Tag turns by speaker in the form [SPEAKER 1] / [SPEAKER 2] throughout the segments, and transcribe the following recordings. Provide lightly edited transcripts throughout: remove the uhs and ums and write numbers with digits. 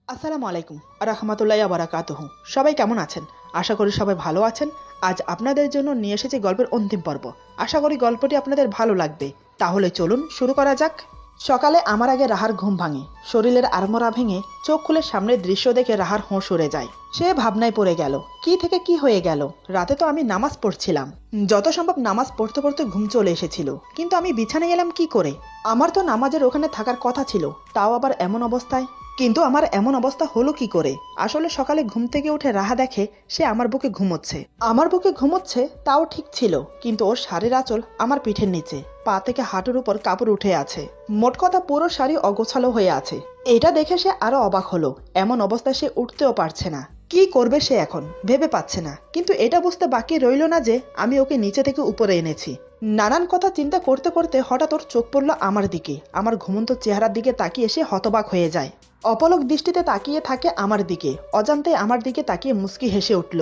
[SPEAKER 1] আসসালামু আলাইকুম রাহমাতুল্লাহি ওয়া বারাকাতুহু। সবাই কেমন আছেন? আশা করি সবাই ভালো আছেন। আজ আপনাদের জন্য নিয়ে এসেছি গল্পের অন্তিম পর্ব। আশা করি গল্পটি আপনাদের ভালো লাগবে। তাহলে চলুন শুরু করা যাক। সকালে আমার আগে রাহার ঘুম ভাঙে। শরীরের আড়মোড়া ভেঙে চোখ খুলে সামনের দৃশ্য দেখে রাহার হোঁশ উড়ে যায়। সে ভাবনায় পড়ে গেল, কি থেকে কি হয়ে গেল। রাতে তো আমি নামাজ পড়ছিলাম, যত সম্ভব নামাজ পড়তে পড়তে ঘুম চলে এসেছিল, কিন্তু আমি বিছানায় এলাম কি করে? আমার তো নামাজের ওখানে থাকার কথা ছিল, তাও আবার এমন অবস্থায়। কিন্তু আমার এমন অবস্থা হলো কি করে? আসলে সকালে ঘুম থেকে উঠে রাহা দেখে সে আমার বুকে ঘুমোচ্ছে। আমার বুকে ঘুমোচ্ছে তাও ঠিক ছিল, কিন্তু ওর শাড়ির আঁচল আমার পিঠের নিচে, পা থেকে হাঁটুর উপর কাপড় উঠে আছে। মোট কথা পুরো শাড়ি অগোছালো হয়ে আছে। এটা দেখে সে আরো অবাক হলো। এমন অবস্থায় সে উঠতেও পারছে না। কি করবে সে এখন ভেবে পাচ্ছে না। কিন্তু এটা বুঝতে বাকি রইল না যে আমি ওকে নিচে থেকে উপরে এনেছি। নানান কথা চিন্তা করতে করতে হঠাৎ ওর চোখ পড়ল আমার দিকে। আমার ঘুমন্ত চেহারার দিকে তাকিয়ে সে হতবাক হয়ে যায়। অপলক দৃষ্টিতে তাকিয়ে থাকে আমার দিকে। অজান্তে আমার দিকে তাকিয়ে মুচকি হেসে উঠল।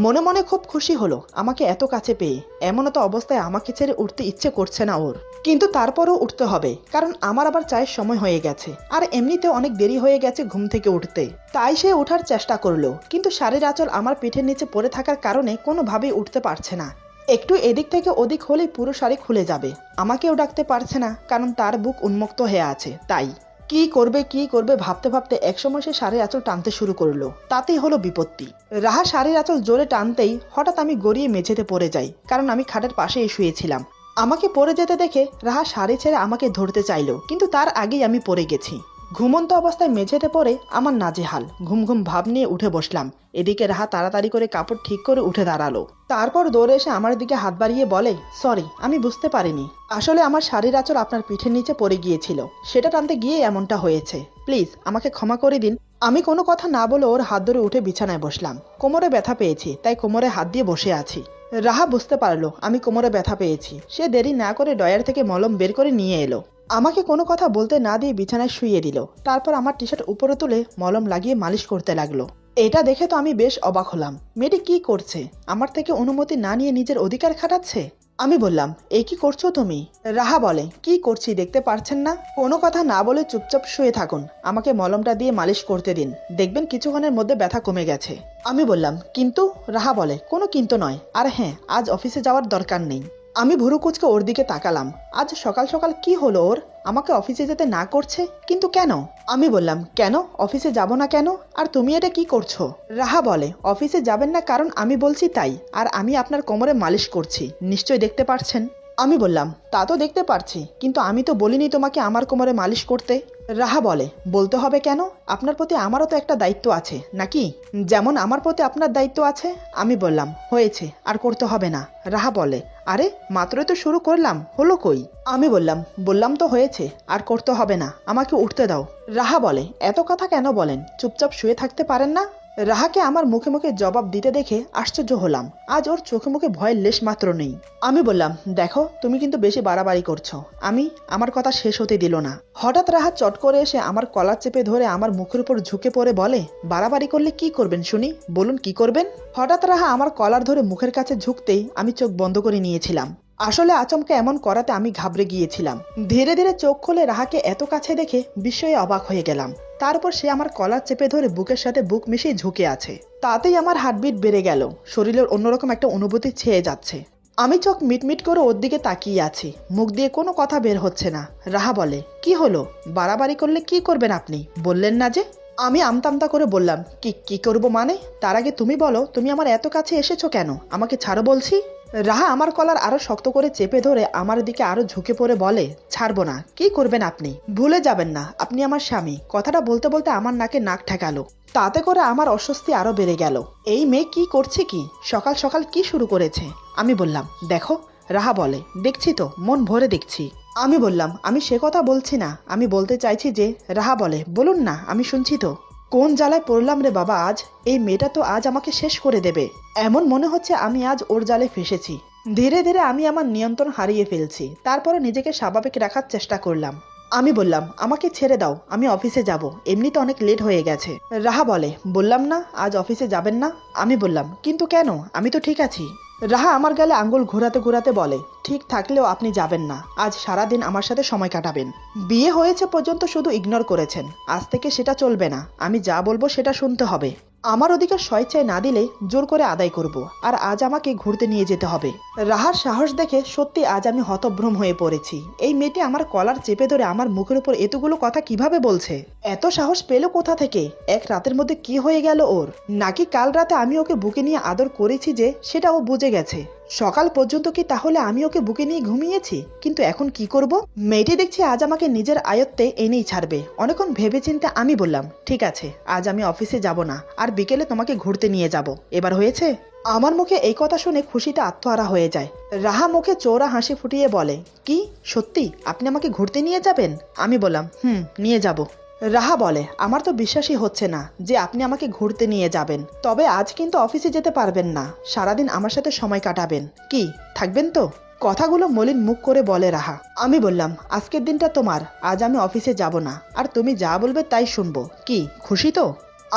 [SPEAKER 1] মনে মনে খুব খুশি হলো আমাকে এত কাছে পেয়ে। এমনও তো অবস্থায় আমাকে ছেড়ে উঠতে ইচ্ছে করছে না ওর, কিন্তু তারপরও উঠতে হবে, কারণ আমার আবার চায়ের সময় হয়ে গেছে। আর এমনিতেও অনেক দেরি হয়ে গেছে ঘুম থেকে উঠতে। তাই সে ওঠার চেষ্টা করলো, কিন্তু শাড়ির আঁচল আমার পিঠের নিচে পড়ে থাকার কারণে কোনোভাবেই উঠতে পারছে না। একটু এদিক থেকে ওদিক হলেই পুরো শাড়ি খুলে যাবে। আমাকেও ডাকতে পারছে না, কারণ তার বুক উন্মুক্ত হয়ে আছে। তাই কি করবে ভাবতে ভাবতে একসময় সে শাড়ির আঁচল টানতে শুরু করলো। তাতেই হলো বিপত্তি। রাহা শাড়ির আঁচল জোরে টানতেই হঠাৎ আমি গড়িয়ে মেঝেতে পড়ে যাই, কারণ আমি খাটের পাশেই শুয়েছিলাম। আমাকে পড়ে যেতে দেখে রাহা শাড়ি ছেড়ে আমাকে ধরতে চাইলো, কিন্তু তার আগেই আমি পড়ে গেছি। ঘুমন্ত অবস্থায় মেঝেতে পড়ে আমার নাজেহাল। ঘুম ঘুম ভাব নিয়ে উঠে বসলাম। এদিকে রাহা তাড়াতাড়ি করে কাপড় ঠিক করে উঠে দাঁড়ালো। তারপর দৌড়ে এসে আমার দিকে হাত বাড়িয়ে বলে, সরি, আমি বুঝতে পারিনি। আসলে আমার শাড়ির আঁচল আপনার পিঠের নিচে পড়ে গিয়েছিল, সেটা টানতে গিয়ে এমনটা হয়েছে। প্লিজ আমাকে ক্ষমা করে দিন। আমি কোনো কথা না বলে ওর হাত ধরে উঠে বিছানায় বসলাম। কোমরে ব্যথা পেয়েছি, তাই কোমরে হাত দিয়ে বসে আছি। রাহা বুঝতে পারলো আমি কোমরে ব্যথা পেয়েছি। সে দেরি না করে ডয়ার থেকে মলম বের করে নিয়ে এলো। আমাকে কোনো কথা বলতে না দিয়ে বিছানায় শুইয়ে দিল। তারপর আমার টি শার্ট উপরে তুলে মলম লাগিয়ে মালিশ করতে লাগলো। এটা দেখে তো আমি বেশ অবাক হলাম। মেয়েটি কি করছে? আমার থেকে অনুমতি না নিয়ে নিজের অধিকার খাটাচ্ছে। আমি বললাম, এই কি করছো তুমি? রাহা বলে, কি করছি দেখতে পারছেন না? কোনো কথা না বলে চুপচাপ শুয়ে থাকুন। আমাকে মলমটা দিয়ে মালিশ করতে দিন, দেখবেন কিছুক্ষণের মধ্যে ব্যথা কমে গেছে। আমি বললাম, কিন্তু? রাহা বলে, কোনো কিন্তু নয়। আর হ্যাঁ, আজ অফিসে যাওয়ার দরকার নেই। আমি ভুরু কুচকে ওর দিকে তাকালাম। আজ সকাল সকাল কি হলো ওর? আমাকে অফিসে যেতে না করছে, কিন্তু কেন? আমি বললাম, কেন অফিসে যাব না কেন? আর তুমি এটা কি করছো? রাহা বলে, অফিসে যাবেন না কারণ আমি বলছি তাই। আর আমি আপনার কোমরে মালিশ করছি, নিশ্চয়ই দেখতে পারছেন। আমি বললাম, তা তো দেখতে পারছি, কিন্তু আমি তো বলিনি তোমাকে আমার কোমরে মালিশ করতে। রাহা বলে, বলতে হবে কেন? আপনার প্রতি আমারও তো একটা দায়িত্ব আছে নাকি? যেমন আমার প্রতি আপনার দায়িত্ব আছে। আমি বললাম, হয়েছে, আর করতে হবে না। রাহা বলে, আরে মাত্রই তো শুরু করলাম, হলো কই? আমি বললাম তো হয়েছে, আর করতে হবে না, আমাকে উঠতে দাও। রাহা বলে, এত কথা কেন বলেন? চুপচাপ শুয়ে থাকতে পারেন না? রাহাকে আমার মুখে মুখে জবাব দিতে দেখে আশ্চর্য হলাম। আজ ওর চোখে মুখে ভয়ের লেশ মাত্র নেই। আমি বললাম, দেখো তুমি কিন্তু বেশি বাড়াবাড়ি করছো। আমার কথা শেষ হতে দিল না। হঠাৎ রাহা চট করে এসে আমার কলার চেপে ধরে আমার মুখের উপর ঝুঁকে পড়ে বলে, বাড়াবাড়ি করলে কি করবেন শুনি, বলুন কি করবেন? হঠাৎ রাহা আমার কলার ধরে মুখের কাছে ঝুঁকতেই আমি চোখ বন্ধ করে নিয়েছিলাম। আসলে আচমকা এমন করাতে আমি ঘাবড়ে গিয়েছিলাম। ধীরে ধীরে চোখ খুলে রাহাকে এত কাছে দেখে বিস্ময়ে অবাক হয়ে গেলাম। তারপর সে আমার কলার চেপে ধরে বুকের সাথে বুক মিশিয়ে ঝুঁকে আছে। তাতেই আমার হার্টবিট বেড়ে গেল। শরীরের অন্যরকম একটা অনুভূতি ছেয়ে যাচ্ছে। আমি চোখ মিটমিট করে ওর দিকে তাকিয়ে আছি। মুখ দিয়ে কোনো কথা বের হচ্ছে না। রাহা বলে, কি হলো? বাড়াবাড়ি করলে কি করবেন আপনি, বললেন না যে? আমি আমতামতা করে বললাম, কি করব মানে? তার আগে তুমি বলো, তুমি আমার এত কাছে এসেছো কেন? আমাকে ছাড়ো বলছি। রাহা আমার কলার আরো শক্ত করে চেপে ধরে আমার দিকে আরো ঝুঁকে পড়ে বলে, ছাড়বো না। কি করবেন আপনি? ভুলে যাবেন না আপনি আমার স্বামী। কথাটা বলতে বলতে আমার নাকে নাক ঠেকালো। তাতে করে আমার অস্বস্তি আরো বেড়ে গেল। এই মেয়ে কি করছে কি? সকাল সকাল কি শুরু করেছে? আমি বললাম, দেখো। রাহা বলে, দেখছি তো, মন ভরে দেখছি। আমি বললাম, আমি সে কথা বলছি না, আমি বলতে চাইছি যে। রাহা বলে, বলুন না, আমি শুনছি তো। কোন জ্বালায় পড়লাম রে বাবা আজ। এই মেয়েটা তো আজ আমাকে শেষ করে দেবে। এমন মনে হচ্ছে আমি আজ ওর জালে ফেসেছি। ধীরে ধীরে আমি আমার নিয়ন্ত্রণ হারিয়ে ফেলছি। তারপরে নিজেকে স্বাভাবিক রাখার চেষ্টা করলাম। আমি বললাম, আমাকে ছেড়ে দাও, আমি অফিসে যাব, এমনিতে অনেক লেট হয়ে গেছে। রাহা বলে, বললাম না আজ অফিসে যাবেন না? আমি বললাম, কিন্তু কেন? আমি তো ঠিক আছি। রাহা আমার গালে আঙ্গুল ঘোরাতে ঘোরাতে বলে, ঠিক থাকলেও আপনি যাবেন না, আজ সারাদিন আমার সাথে সময় কাটাবেন। বিয়ে হয়েছে পর্যন্ত শুধু ইগনোর করেছেন, আজ থেকে সেটা চলবে না, আমি যা বলবো সেটা শুনতে হবে। আমার অধিকার স্বেচ্ছায় না দিলে জোর করে আদায় করব, আর আজ আমাকে ঘুরতে নিয়ে যেতে হবে। রাহার সাহস দেখে সত্যি আজ আমি হতভ্রম হয়ে পড়েছি। এই মেয়েটি আমার কলার চেপে ধরে আমার মুখের উপর এতগুলো কথা কিভাবে বলছে? এত সাহস পেল কোথা থেকে? এক রাতের মধ্যে কি হয়ে গেল ওর? নাকি কাল রাতে আমি ওকে বুকে নিয়ে আদর করেছি যে সেটা ও বুঝে গেছে? সকাল পর্যন্ত কি তাহলে আমি ওকে বুকে নিয়ে ঘুমিয়েছি? কিন্তু এখন কি করব? মেয়েটি দেখছি আজ আমাকে নিজের আয়ত্তে এনেই ছাড়বে। অনেকক্ষণ ভেবেচিন্তে আমি বললাম, ঠিক আছে, আজ আমি অফিসে যাব না, আর বিকেলে তোমাকে ঘুরতে নিয়ে যাব। এবার হয়েছে? আমার মুখে এই কথা শুনে খুশিতে আত্মহারা হয়ে যায়। রাহা মুখে চওড়া হাসি ফুটিয়ে বলে, কি সত্যি আপনি আমাকে ঘুরতে নিয়ে যাবেন? আমি বললাম, নিয়ে যাব। রাহা বলে, আমার তো বিশ্বাসই হচ্ছে না যে আপনি আমাকে ঘুরতে নিয়ে যাবেন। তবে আজ কিন্তু অফিসে যেতে পারবেন না, সারাদিন আমার সাথে সময় কাটাবেন। কি থাকবেন তো? কথাগুলো মলিন মুখ করে বলে রাহা। আমি বললাম, আজকের দিনটা তোমার, আজ আমি অফিসে যাব না, আর তুমি যা বলবে তাই শুনবো। কি খুশি তো?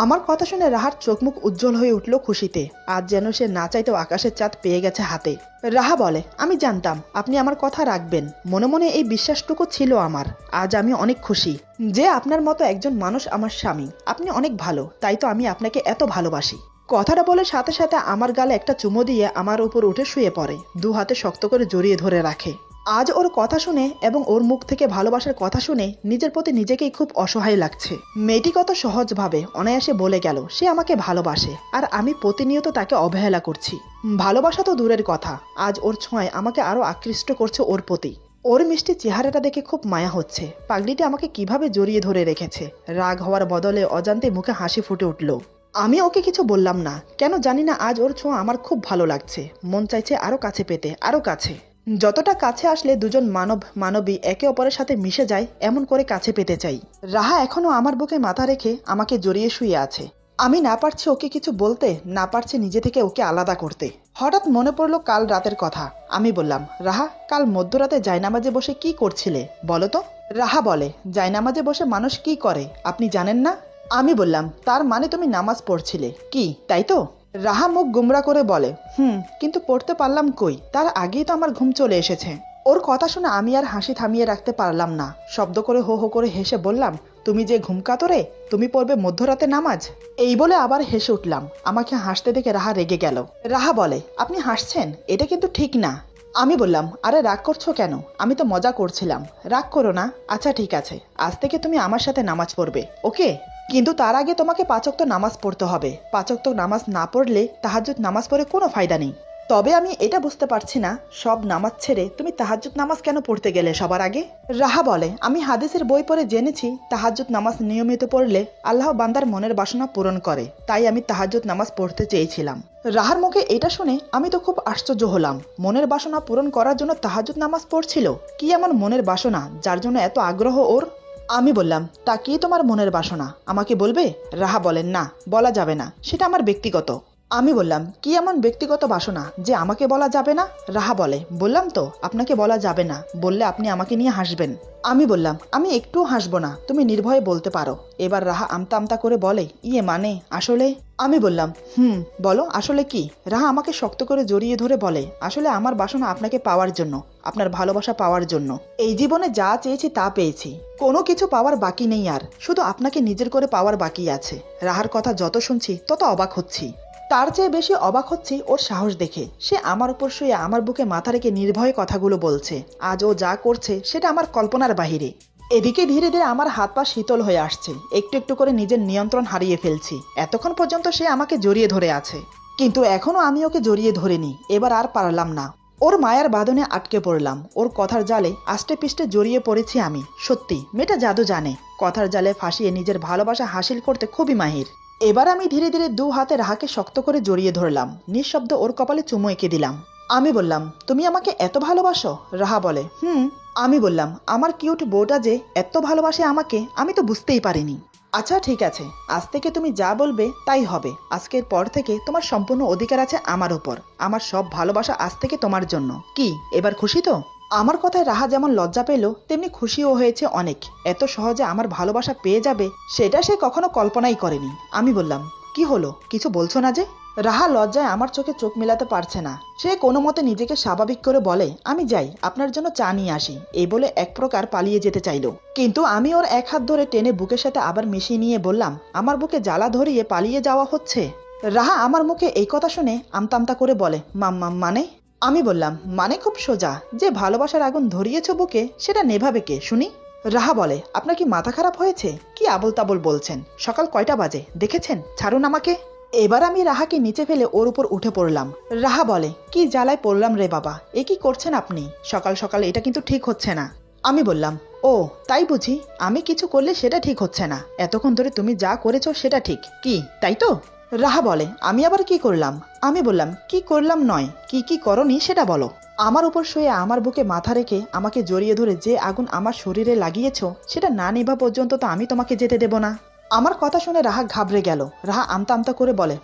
[SPEAKER 1] আমার কথা শুনে রাহার চোখ মুখ উজ্জ্বল হয়ে উঠল খুশিতে। আজ যেন সে না চাইতেও আকাশের চাঁদ পেয়ে গেছে হাতে। রাহা বলে, আমি জানতাম আপনি আমার কথা রাখবেন, মনে মনে এই বিশ্বাসটুকু ছিল আমার। আজ আমি অনেক খুশি যে আপনার মতো একজন মানুষ আমার স্বামী। আপনি অনেক ভালো, তাই তো আমি আপনাকে এত ভালোবাসি। কথাটা বলে সাথে সাথে আমার গালে একটা চুমো দিয়ে আমার উপর উঠে শুয়ে পড়ে, দু হাতে শক্ত করে জড়িয়ে ধরে রাখে। আজ ওর কথা শুনে এবং ওর মুখ থেকে ভালোবাসার কথা শুনে নিজের প্রতি নিজেকেই খুব অসহায় লাগছে। মেয়েটি কত সহজভাবে অনায়াসে বলে গেল সে আমাকে ভালোবাসে, আর আমি প্রতিনিয়ত তাকে অবহেলা করছি। ভালোবাসা তো দূরের কথা, আজ ওর ছোঁয়ায় আমাকে আরো আকৃষ্ট করছে ওর প্রতি। ওর মিষ্টি চেহারাটা দেখে খুব মায়া হচ্ছে। পাগলিটি আমাকে কিভাবে জড়িয়ে ধরে রেখেছে। রাগ হওয়ার বদলে অজান্তে মুখে হাসি ফুটে উঠল। আমি ওকে কিছু বললাম না, কেন জানি না আজ ওর ছোঁয়া আমার খুব ভালো লাগছে। মন চাইছে আরো কাছে পেতে, আরো কাছে। যতটা কাছে আসলে দুজন মানবী একে অপরের সাথে মিশে যায়, এমন করে কাছে পেতে চাই। রাহা এখনো আমার বুকে মাথা রেখে আমাকে জড়িয়ে শুয়ে আছে। আমি না পারছি ওকে কিছু বলতে, না পারছি নিজে থেকে ওকে আলাদা করতে। হঠাৎ মনে পড়লো কাল রাতের কথা। আমি বললাম, রাহা, কাল মধ্যরাতে জায়নামাজে বসে কি করছিলে বলো তো? রাহা বলে, জায়নামাজে বসে মানুষ কি করে আপনি জানেন না? আমি বললাম, তার মানে তুমি নামাজ পড়ছিলে কি, তাই তো? রাহা মুখ গুমরা করে বলে, কিন্তু পড়তে পারলাম কই, তার আগেই তো আমার ঘুম চলে এসেছে। ওর কথা শুনে আমি আর হাসি থামিয়ে রাখতে পারলাম না। শব্দ করে হো হো করে হেসে বললাম, তুমি যে ঘুম কাতরে, তুমি পড়বে মধ্যরাতে নামাজ? এই বলে আবার হেসে উঠলাম। আমাকে হাসতে দেখে রাহা রেগে গেল। রাহা বলে, আপনি হাসছেন, এটা কিন্তু ঠিক না। আমি বললাম, আরে রাগ করছো কেন? আমি তো মজা করছিলাম, রাগ করো না। আচ্ছা ঠিক আছে, আজ থেকে তুমি আমার সাথে নামাজ পড়বে, ওকে? কিন্তু তার আগে তোমাকে 5 ওয়াক্ত নামাজ পড়তে হবে। 5 ওয়াক্ত নামাজ না পড়লে তাহাজ্জুদ নামাজ পড়ে কোনো ফায়দা নেই। তবে আমি এটা বুঝতে পারছি না, সব নামাজ ছেড়ে তুমি তাহাজ্জুদ নামাজ কেন পড়তে গেলে সবার আগে? রাহা বলে, আমি হাদিসের বই পড়ে জেনেছি তাহাজ্জুদ নামাজ নিয়মিত পড়লে আল্লাহ বান্দার মনের বাসনা পূরণ করে, তাই আমি তাহাজ্জুদ নামাজ পড়তে চেয়েছিলাম। রাহার মুখে এটা শুনে আমি তো খুব আশ্চর্য হলাম। মনের বাসনা পূরণ করার জন্য তাহাজ্জুদ নামাজ পড়ছিল? কি এমন মনের বাসনা যার জন্য এত আগ্রহ ওর? আমি বললাম, তা কি তোমার মনের বাসনা, আমাকে বলবে? রাহা বলেন, না, বলা যাবে না, সেটা আমার ব্যক্তিগত। আমি বললাম, কি এমন ব্যক্তিগত বাসনা যে আমাকে বলা যাবে না? রাহা বলে, বললাম তো আপনাকে বলা যাবে না, বললে আপনি আমাকে নিয়ে হাসবেন। আমি বললাম, আমি একটুও হাসবো না, তুমি নির্ভয়ে বলতে পারো। এবার রাহা আমতা আমতা করে বলে, ইয়ে মানে আসলে। আমি বললাম, বলো আসলে কি? রাহা আমাকে শক্ত করে জড়িয়ে ধরে বলে, আসলে আমার বাসনা আপনাকে পাওয়ার জন্য, আপনার ভালোবাসা পাওয়ার জন্য। এই জীবনে যা চেয়েছি তা পেয়েছি, কোনো কিছু পাওয়ার বাকি নেই, আর শুধু আপনাকে নিজের করে পাওয়ার বাকি আছে। রাহার কথা যত শুনছি তত অবাক হচ্ছি। তার চেয়ে বেশি অবাক হচ্ছি ওর সাহস দেখে। সে আমার উপর শুয়ে আমার বুকে মাথা রেখে নির্ভয়ে কথাগুলো বলছে। আজ ও যা করছে সেটা আমার কল্পনার বাহিরে। এদিকে ধীরে ধীরে আমার হাত পা শীতল হয়ে আসছে, একটু একটু করে নিজের নিয়ন্ত্রণ হারিয়ে ফেলছি। এতক্ষণ পর্যন্ত সে আমাকে জড়িয়ে ধরে আছে, কিন্তু এখনো আমি ওকে জড়িয়ে ধরিনি। এবার আর পারলাম না, ওর মায়ার বাঁধনে আটকে পড়লাম। ওর কথার জালে আষ্টে পিষ্টে জড়িয়ে পড়েছি আমি। সত্যি মেয়েটা জাদু জানে, কথার জালে ফাঁসিয়ে নিজের ভালোবাসা হাসিল করতে খুবই মাহির। এবার আমি ধীরে ধীরে 2 হাতে রাহাকে শক্ত করে জড়িয়ে ধরলাম, নিঃশব্দে ওর কপালে চুমু এঁকে দিলাম। আমি বললাম, তুমি আমাকে এত ভালোবাসো? রাহা বলে, আমি বললাম, আমার কিউট বউটা যে এত ভালোবাসে আমাকে, আমি তো বুঝতেই পারিনি। আচ্ছা ঠিক আছে, আজ থেকে তুমি যা বলবে তাই হবে। আজকের পর থেকে তোমার সম্পূর্ণ অধিকার আছে আমার উপর। আমার সব ভালোবাসা আজ থেকে তোমার জন্য। কি এবার খুশি তো? আমার কথায় রাহা যেমন লজ্জা পেল, তেমনি খুশিও হয়েছে অনেক। এত সহজে আমার ভালোবাসা পেয়ে যাবে সেটা সে কখনো কল্পনাই করেনি। আমি বললাম, কি হলো, কিছু বলছো না যে? রাহা লজ্জায় আমার চোখে চোখ মেলাতে পারছে না। সে কোনো মতে নিজেকে স্বাভাবিক করে বলে, আমি যাই, আপনার জন্য চা নিয়ে আসি। এই বলে এক প্রকার পালিয়ে যেতে চাইল, কিন্তু আমি ওর এক হাত ধরে টেনে বুকের সাথে আবার মিশিয়ে নিয়ে বললাম, আমার বুকে জ্বালা ধরিয়ে পালিয়ে যাওয়া হচ্ছে। রাহা আমার মুখে এই কথা শুনে আমতা করে বলে, মানে? আমি বললাম, মানে খুব সোজা, যে ভালোবাসার আগুন ধরিয়েছ বুকে সেটা নেভাবে কে শুনি? রাহা বলে, আপনার কি মাথা খারাপ হয়েছে? কি আবল তাবল বলছেন? সকাল কয়টা বাজে দেখেছেন? ছাড়ুন আমাকে। এবার আমি রাহাকে নিচে ফেলে ওর উপর উঠে পড়লাম। রাহা বলে, কি জ্বালায় পড়লাম রে বাবা, এ কি করছেন আপনি? সকাল সকাল এটা কিন্তু ঠিক হচ্ছে না। আমি বললাম, ও তাই বুঝি? আমি কিছু করলে সেটা ঠিক হচ্ছে না? এতক্ষণ ধরে তুমি যা করেছো সেটা ঠিক, কি তাই তো? রাহা বলে, আমি আবার কি করলাম? আমি বললাম, কি করলাম নয়, কি কি করনি সেটা বলো। আমার উপর শুয়ে আমার বুকে মাথা রেখে আমাকে জড়িয়ে ধরে যে আগুন আমার শরীরে লাগিয়েছো সেটা না নেভা পর্যন্ত তো আমি তোমাকে যেতে দেব না। আমার কথা শুনে রাহা ঘাবড়ে গেল। রাহা আমতা করে বলে,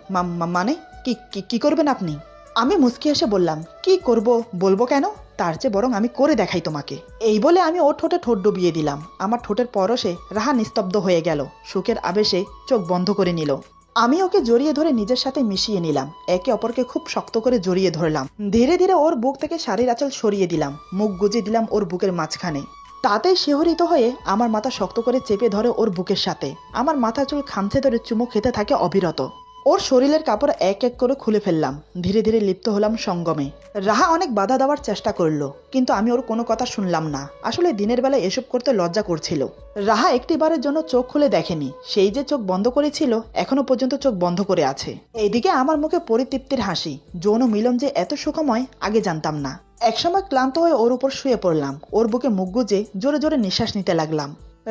[SPEAKER 1] মানে কি কি করবেন আপনি? আমি মুচকি এসে বললাম, কি করব বলবো কেন? তার চেয়ে বরং আমি করে দেখাই তোমাকে। এই বলে আমি ওর ঠোঁটে ঠোঁট ডুবিয়ে দিলাম। আমার ঠোঁটের পরশে রাহা নিস্তব্ধ হয়ে গেল, সুখের আবেশে চোখ বন্ধ করে নিল। আমি ওকে জড়িয়ে ধরে নিজের সাথে মিশিয়ে নিলাম, একে অপরকে খুব শক্ত করে জড়িয়ে ধরলাম। ধীরে ধীরে ওর বুক থেকে শাড়ির আঁচল সরিয়ে দিলাম, মুখ গুজে দিলাম ওর বুকের মাঝখানে। তাতেই শিহরিত হয়ে আমার মাথা শক্ত করে চেপে ধরে ওর বুকের সাথে। আমার মাথা চুল খামচে ধরে চুমু খেতে থাকে অবিরত। ওর শরীরের কাপড় এক এক করে খুলে ফেললাম। ধীরে ধীরে লিপ্ত হলাম সঙ্গমে। রাহা অনেক বাধা দেওয়ার চেষ্টা করলো, কিন্তু আমি ওর কোনো কথা শুনলাম না। আসলে দিনের বেলা এসব করতে লজ্জা করছিল। রাহা একটিবারের জন্য চোখ খুলে দেখেনি। সেই যে চোখ বন্ধ করেছিল এখনো পর্যন্ত চোখ বন্ধ করে আছে। এইদিকে আমার মুখে পরিতৃপ্তির হাসি। যৌন মিলন যে এত সুখময় আগে জানতাম না। একসময় ক্লান্ত হয়ে ওর উপর শুয়ে পড়লাম। ওর বুকে মুখ গুজে জোরে জোরে নিঃশ্বাস নিতে লাগলাম।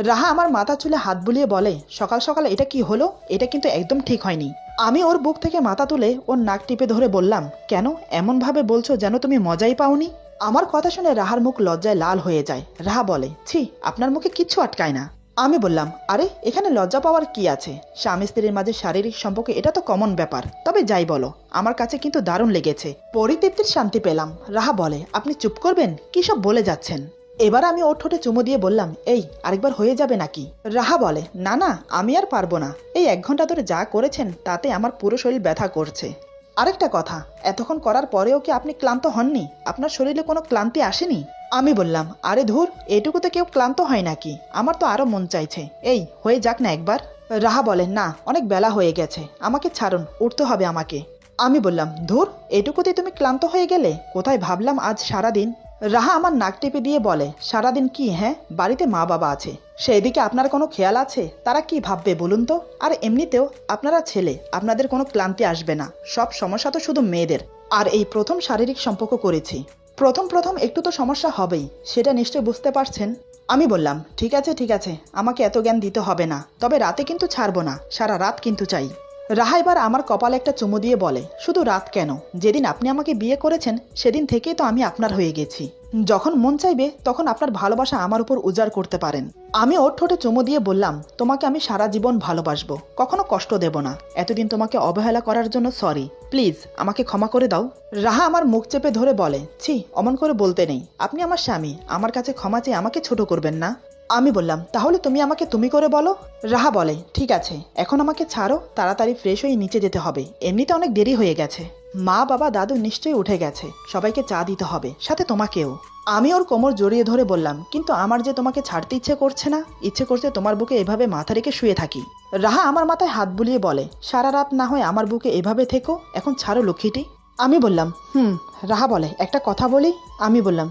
[SPEAKER 1] রাহা আমার মাথা চুলে হাত বুলিয়ে বলে, সকাল সকাল এটা কি হলো? এটা কিন্তু একদম ঠিক হয়নি। আমি ওর বুক থেকে মাথা তুলে ওর নাক টিপে ধরে বললাম, কেন এমন ভাবে বলছো যেন তুমি মজাই পাওনি? আমার কথা শুনে রাহার মুখ লজ্জায় লাল হয়ে যায়। রাহা বলে, ছি, আপনার মুখে কিচ্ছু আটকায় না। আমি বললাম, আরে এখানে লজ্জা পাওয়ার কি আছে? স্বামী স্ত্রীর মাঝে শারীরিক সম্পর্ক এটা তো কমন ব্যাপার। তবে যাই বলো, আমার কাছে কিন্তু দারুণ লেগেছে। পরিতৃপ্তির শান্তি পেলাম। রাহা বলে, আপনি চুপ করবেন? কি সব বলে যাচ্ছেন? এবার আমি ওর ঠোঁটে চুমু দিয়ে বললাম, এই আরেকবার হয়ে যাবে নাকি? রাহা বলে, না না, আমি আর পারবো না। এই 1 ঘন্টা ধরে যা করেছেন তাতে আমার পুরো শরীর ব্যথা করছে। আরেকটা কথা, এতক্ষণ করার পরেও কি আপনি ক্লান্ত হননি? আপনার শরীরে কোনো ক্লান্তি আসেনি? আমি বললাম, আরে ধুর, এটুকুতে কেউ ক্লান্ত হয় নাকি? আমার তো আরো মন চাইছে। এই হয়ে যাক না একবার। রাহা বলে, না, অনেক বেলা হয়ে গেছে, আমাকে ছাড়ুন, উঠতে হবে আমাকে। আমি বললাম, ধুর, এটুকুতে তুমি ক্লান্ত হয়ে গেলে? কোথায় ভাবলাম আজ সারাদিন। রাহা আমার নাক টেপে দিয়ে বলে, সারাদিন কি? হ্যাঁ, বাড়িতে মা বাবা আছে, সেই দিকে আপনার কোনো খেয়াল আছে? তারা কি ভাববে বলুন তো? আর এমনিতেও আপনারা ছেলে, আপনাদের কোনো ক্লান্তি আসবে না। সব সমস্যা তো শুধু মেয়েদের। আর এই প্রথম শারীরিক সম্পর্ক করেছি, প্রথম একটু তো সমস্যা হবেই, সেটা নিশ্চয় বুঝতে পারছেন। আমি বললাম, ঠিক আছে ঠিক আছে, আমাকে এত জ্ঞান দিতে হবে না, তবে রাতে কিন্তু ছাড়বো না, সারা রাত কিন্তু চাই। রাহা এবার আমার কপালে একটা চুমু দিয়ে বলে, শুধু রাত কেন, যেদিন আপনি আমাকে বিয়ে করেছেন সেদিন থেকেই তো আমি আপনার হয়ে গেছি। যখন মন চাইবে তখন আপনার ভালোবাসা আমার উপর উজাড় করতে পারেন। আমি ওর ঠোঁটে চুমু দিয়ে বললাম, তোমাকে আমি সারা জীবন ভালোবাসবো, কখনো কষ্ট দেব না। এতদিন তোমাকে অবহেলা করার জন্য সরি, প্লিজ আমাকে ক্ষমা করে দাও। রাহা আমার মুখ চেপে ধরে বলে, ছি, অমন করে বলতে নেই, আপনি আমার স্বামী, আমার কাছে ক্ষমা চেয়ে আমাকে ছোট করবেন না। আমি বললাম, তাহলে তুমি আমাকে তুমি করে বলো। রাহা বলে, ঠিক আছে, এখন আমাকে ছাড়ো, তাড়াতাড়ি ফ্রেশ হয়ে নিচে যেতে হবে, এমনিতে অনেক দেরি হয়ে গেছে। মা বাবা দাদু নিশ্চয়ই উঠে গেছে, সবাইকে চা দিতে হবে, সাথে তোমাকেও। আমি ওর কোমর জড়িয়ে ধরে বললাম, কিন্তু আমার যে তোমাকে ছাড়তে ইচ্ছে করছে না, ইচ্ছে করছে তোমার বুকে এভাবে মাথা রেখে শুয়ে থাকি। রাহা আমার মাথায় হাত বুলিয়ে বলে, সারা রাত না হয় আমার বুকে এভাবে থেকো, এখন ছাড়ো লক্ষ্মীটি। আমি বললাম, রাহা বলে, একটা কথা বলি? আমি বললাম,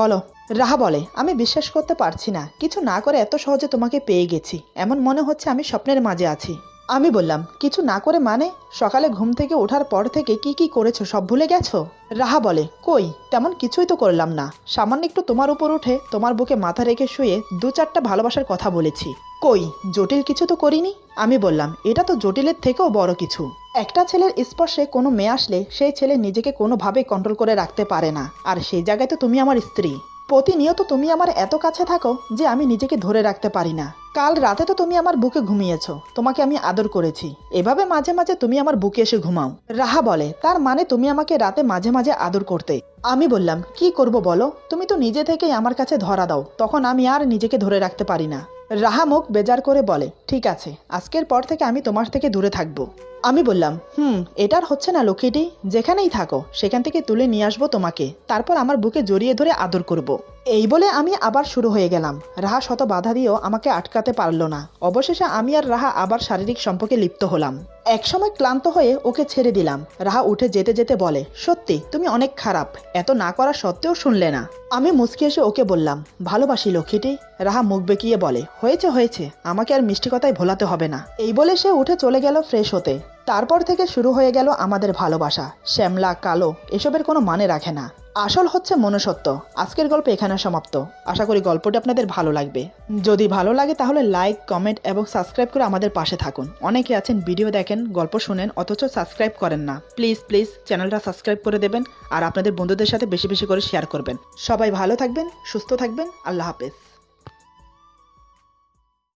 [SPEAKER 1] বলো। রাহা বলে, আমি বিশ্বাস করতে পারছি না, কিছু না করে এত সহজে তোমাকে পেয়ে গেছি, এমন মনে হচ্ছে আমি স্বপ্নের মাঝে আছি। আমি বললাম, কিছু না করে মানে? সকালে ঘুম থেকে ওঠার পর থেকে কি কি করেছো সব ভুলে গেছো? রাহা বলে, কই, তেমন কিছুই তো করলাম না, সামান্য একটু তোমার উপর উঠে তোমার বুকে মাথা রেখে শুয়ে 2-4টা ভালোবাসার কথা বলেছি। কই, জটিল কিছু তো করিনি। আমি বললাম, এটা তো জটিলের থেকেও বড় কিছু। একটা ছেলের স্পর্শে কোনো মেয়ে আসলে সেই ছেলে নিজেকে কোনোভাবেই কন্ট্রোল করে রাখতে পারে না, আর সেই জায়গায় তো তুমি আমার স্ত্রী। প্রতিনিয়ত তুমি আমার এত কাছে থাকো যে আমি নিজেকে ধরে রাখতে পারি না। কাল রাতে তো তুমি আমার বুকে ঘুমিয়েছো, তোমাকে আমি আদর করেছি, এভাবে মাঝে মাঝে তুমি আমার বুকে এসে ঘুমাও। রাহা বলে, তার মানে তুমি আমাকে রাতে মাঝে মাঝে আদর করতে? আমি বললাম, কি করব বলো, তুমি তো নিজে থেকেই আমার কাছে ধরা দাও, তখন আমি আর নিজেকে ধরে রাখতে পারি না। রাহা মুখ বেজার করে বলে, ঠিক আছে, আজকের পর থেকে আমি তোমার থেকে দূরে থাকবো। আমি বললাম, এটার হচ্ছে না লক্ষ্মীটি, যেখানেই থাকো সেখান থেকে তুলে নিয়ে আসবো তোমাকে, তারপর আমার বুকে জড়িয়ে ধরে আদর করব। এই বলে আমি আবার শুরু হয়ে গেলাম। রাহা শত বাধা দিয়েও আমাকে আটকাতে পারলো না। অবশেষে আমি আর রাহা আবার শারীরিক সম্পর্কে লিপ্ত হলাম। একসময় ক্লান্ত হয়ে ওকে ছেড়ে দিলাম। রাহা উঠে যেতে যেতে বলে, সত্যি তুমি অনেক খারাপ, এত না করা সত্ত্বেও শুনলে না। আমি মুচকি এসে ওকে বললাম, ভালোবাসি লক্ষ্মীটি। রাহা মুখ বেঁকিয়ে বলে, হয়েছে হয়েছে, আমাকে আর মিষ্টি কথায় ভোলাতে হবে না। এই বলে সে উঠে চলে গেল ফ্রেশ হতে। তারপর থেকে শুরু হয়ে গেল আমাদের ভালোবাসা। শ্যামলা কালো এসবের কোনো মানে রাখে না, আসল হচ্ছে মনুষ্যত্ব। আজকের গল্প এখানে সমাপ্ত। আশা করি গল্পটি আপনাদের ভালো লাগবে। যদি ভালো লাগে তাহলে লাইক, কমেন্ট এবং সাবস্ক্রাইব করে আমাদের পাশে থাকুন। অনেকে আছেন ভিডিও দেখেন, গল্প শুনেন, অথচ সাবস্ক্রাইব করেন না। প্লিজ প্লিজ চ্যানেলটা সাবস্ক্রাইব করে দেবেন আর আপনাদের বন্ধুদের সাথে বেশি বেশি করে শেয়ার করবেন। সবাই ভালো থাকবেন, সুস্থ থাকবেন। আল্লাহ হাফেজ।